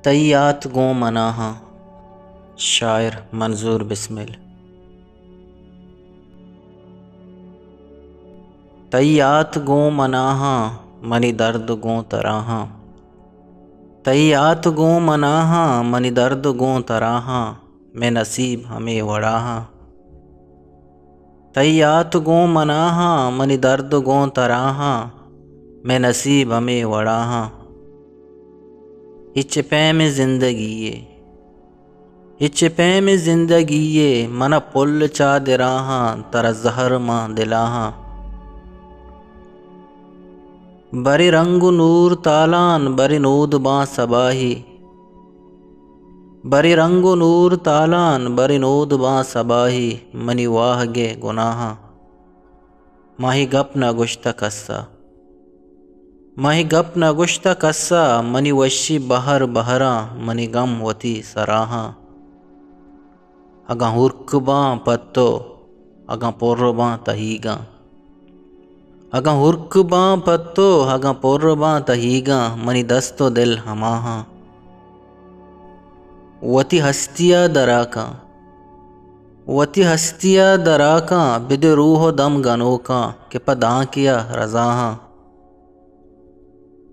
तैयात गो मनाहा शायर मंजूर बिस्मिल। तैयात गो मनाहा मनी दर्द गो तराहा, तैयात गो मनाहा मनी दर्द गो तराहा, मैं नसीब हमें वड़ाहा। तैयात गो मनाहा मनी दर्द गो तराहा, मैं नसीब हमें वड़ाहा। इच्पे में जिंदगी इच्पे में जिंदगी मन पुल चा दिराहा, तरा जहर मां दिलाहा। बरी रंगु नूर तालान बरी नूद बां सबाही, बरी रंगु नूर तालान बरी नूद बां सबाही, मनी वाह गे गुनाहा। माही गप न गुश्त कस्सा माही गप न गुश्त कस्सा, मनी वशी बहर बहरा मनी गम वती सराहा। अगा हुर्क बां पत्तो अगा पोर्र बां तहीगा, अगा हुर्क बां पत्तो अगा पोर्र बां तहीगा, मनी दस्तो दिल हमाहा। वती हस्तिया दराका वती हस्तिया दराका, बिद रूह दम गनोका के पदा किया रजाहा।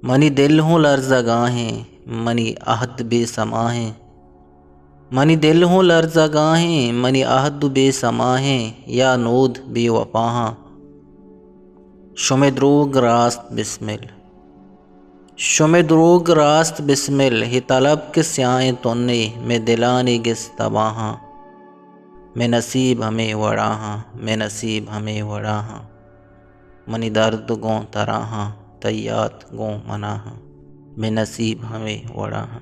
मनी दिल हूँ लर्ज़गाहें मनी आहद बेसमाहें, मनी दिल हूँ लर्ज़गाहें मनी आहद बेसमाहें, या नूद बेवफाहा। शुमे द्रोग रास्त बिस्मिल शुमे द्रोग रास्त बिस्मिल, ही तलब के स्याएँ तोन्ने में दिलाने गिस तबाहा। मैं नसीब हमें वड़ाहा मैं नसीब हमें वड़ाहा, मनी दर्द गो तराहा तैयात गो मनाहा, मैं नसीब हमें वड़ाहा।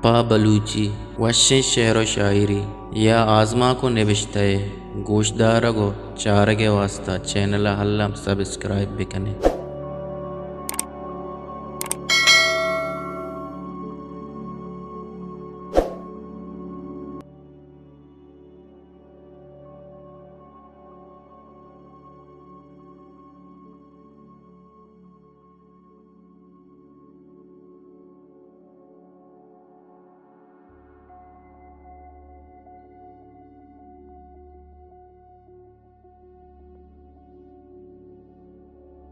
पा बलूची वश्य शेर व शायरी या आज़मा को निविश्ते गोशदार गो चारगे वास्ता चैनल हल्लम सब्सक्राइब बिकने।